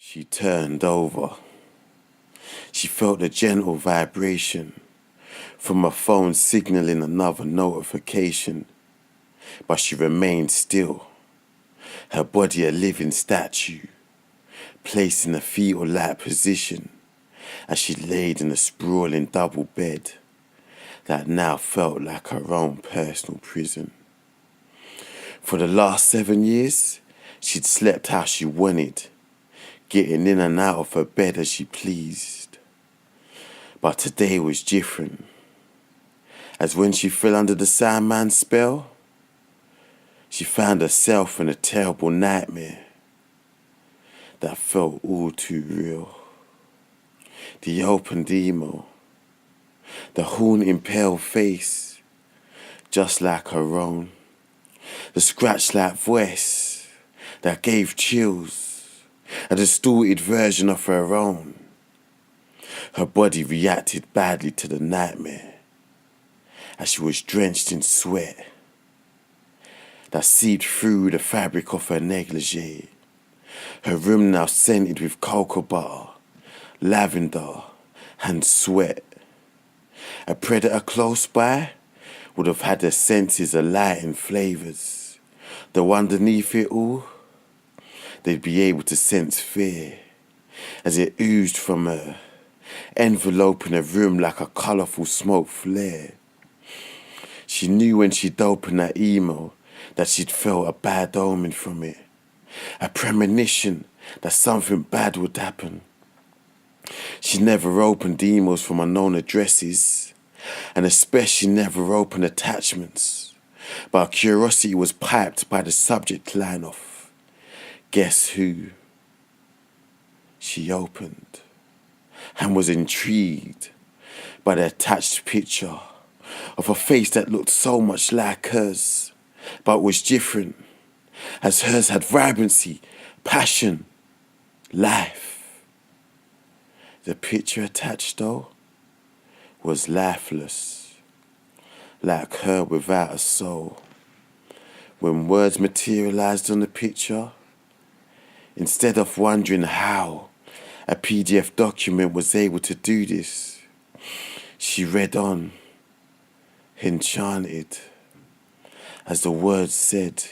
She turned over. She felt a gentle vibration from her phone signaling another notification. But she remained still, her body a living statue, placed in a fetal-like position as she laid in a sprawling double bed that now felt like her own personal prison. For the last 7 years, she'd slept how she wanted, getting in and out of her bed as she pleased. But today was different, as when she fell under the Sandman's spell, she found herself in a terrible nightmare that felt all too real. The opened email, the haunting pale face, just like her own, the scratch-like voice that gave chills, a distorted version of her own. Her body reacted badly to the nightmare as she was drenched in sweat that seeped through the fabric of her negligee. Her room now scented with cocoa butter, lavender, and sweat. A predator close by would have had their senses alight in flavours, though underneath it all, they'd be able to sense fear as it oozed from her, enveloping her room like a colourful smoke flare. She knew when she'd opened that email that she'd felt a bad omen from it, a premonition that something bad would happen. She never opened emails from unknown addresses, and especially never opened attachments, but her curiosity was piped by the subject line of "Guess Who?" She opened and was intrigued by the attached picture of a face that looked so much like hers, but was different, as hers had vibrancy, passion, life. The picture attached, though, was lifeless, like her without a soul. When words materialized on the picture, instead of wondering how a PDF document was able to do this, she read on, enchanted, as the words said,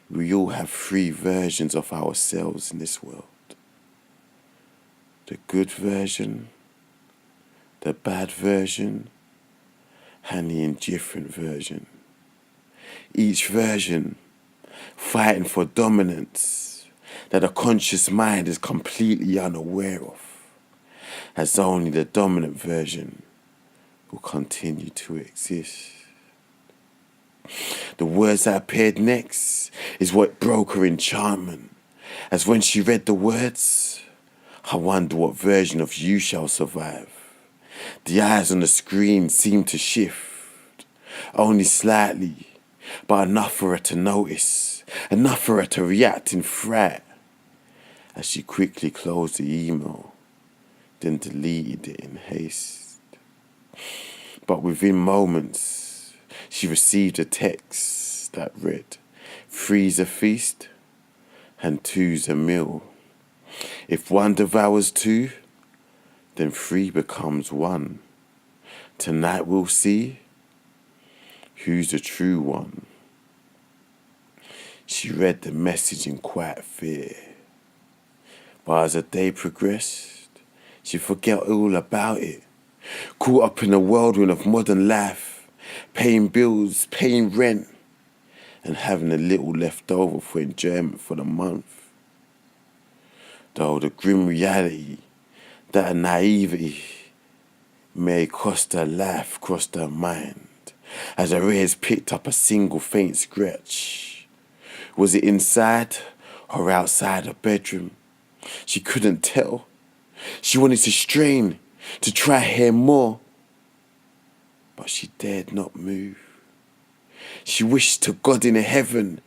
we all have 3 versions of ourselves in this world. The good version, the bad version, and the indifferent version. Each version fighting for dominance that a conscious mind is completely unaware of, as only the dominant version will continue to exist. The words that appeared next is what broke her enchantment, as when she read the words, I wonder what version of you shall survive. The eyes on the screen seemed to shift, only slightly, but enough for her to notice, enough for her to react in fright, as she quickly closed the email, then deleted it in haste. But within moments, she received a text that read, 3's a feast and 2's a meal. If 1 devours 2, then 3 becomes 1. Tonight we'll see who's the true one. She read the message in quiet fear. But as the day progressed, she forgot all about it. Caught up in the whirlwind of modern life, paying bills, paying rent, and having a little left over for enjoyment for the month. Though the grim reality that her naivety may cost her life crossed her mind, as her ears picked up a single faint scratch. Was it inside or outside her bedroom? She couldn't tell. She wanted to strain, to try hear more, but she dared not move. She wished to God in heaven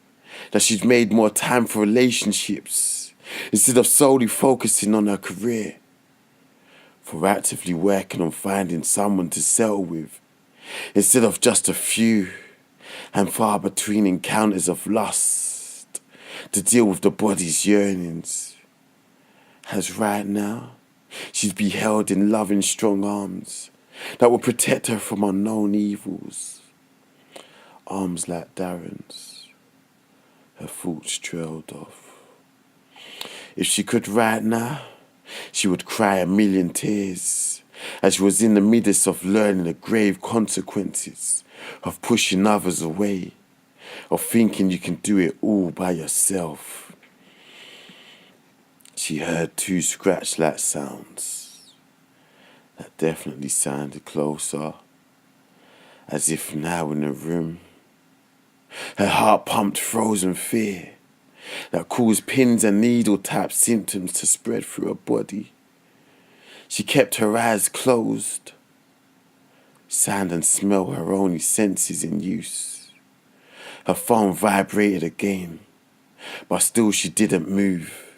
that she'd made more time for relationships instead of solely focusing on her career, for actively working on finding someone to settle with instead of just a few and far between encounters of lust to deal with the body's yearnings. as right now she'd be held in loving strong arms that will protect her from unknown evils. Arms like Darren's, her thoughts trailed off. If she could right now, she would cry a million tears as she was in the midst of learning the grave consequences of pushing others away, of thinking you can do it all by yourself. She heard two scratch-like sounds that definitely sounded closer, as if now in the room. Her heart pumped frozen fear that caused pins and needle-type symptoms to spread through her body. She kept her eyes closed. Sound and smell were her only senses in use. Her phone vibrated again, but still she didn't move.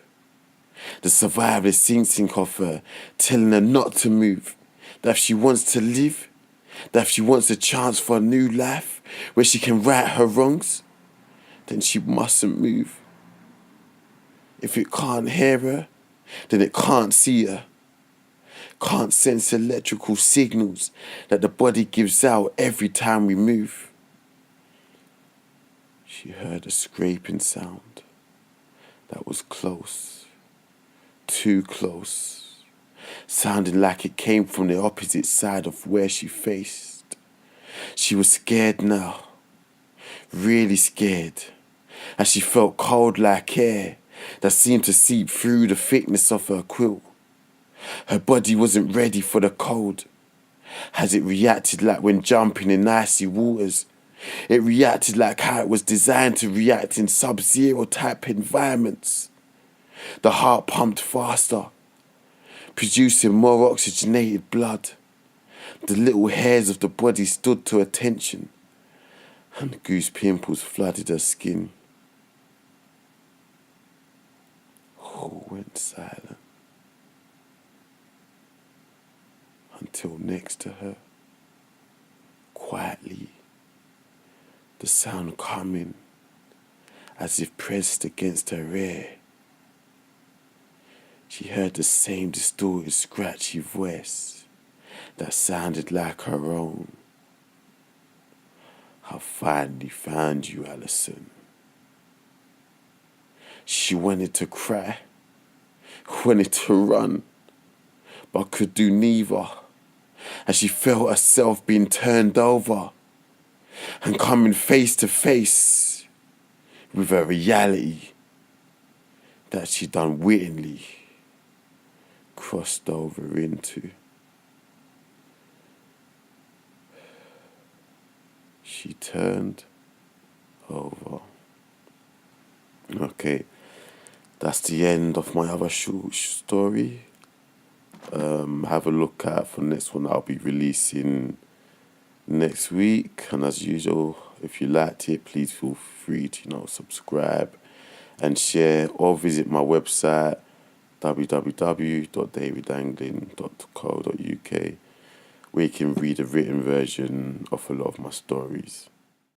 The survivalist instinct of her telling her not to move, that if she wants to live, that if she wants a chance for a new life where she can right her wrongs, then she mustn't move. If it can't hear her, then it can't see her. Can't sense electrical signals that the body gives out every time we move. She heard a scraping sound that was close, too close, sounding like it came from the opposite side of where she faced. She was scared now, really scared, as she felt cold like air that seemed to seep through the thickness of her quilt. Her body wasn't ready for the cold, as it reacted like when jumping in icy waters. It reacted like how it was designed to react in sub-zero type environments. The heart pumped faster, producing more oxygenated blood. The little hairs of the body stood to attention, and goose pimples flooded her skin. All went silent, until next to her, quietly, the sound coming as if pressed against her ear. She heard the same distorted, scratchy voice that sounded like her own. I finally found you, Alison. She wanted to cry, wanted to run, but could do neither, as she felt herself being turned over and coming face to face with a reality that she'd unwittingly crossed over into. She turned over. Okay, that's the end of my other short story. Have a look out for the next one I'll be releasing next week. And as usual, if you liked it, please feel free to subscribe and share, or visit my website www.davidanglin.co.uk, where you can read a written version of a lot of my stories.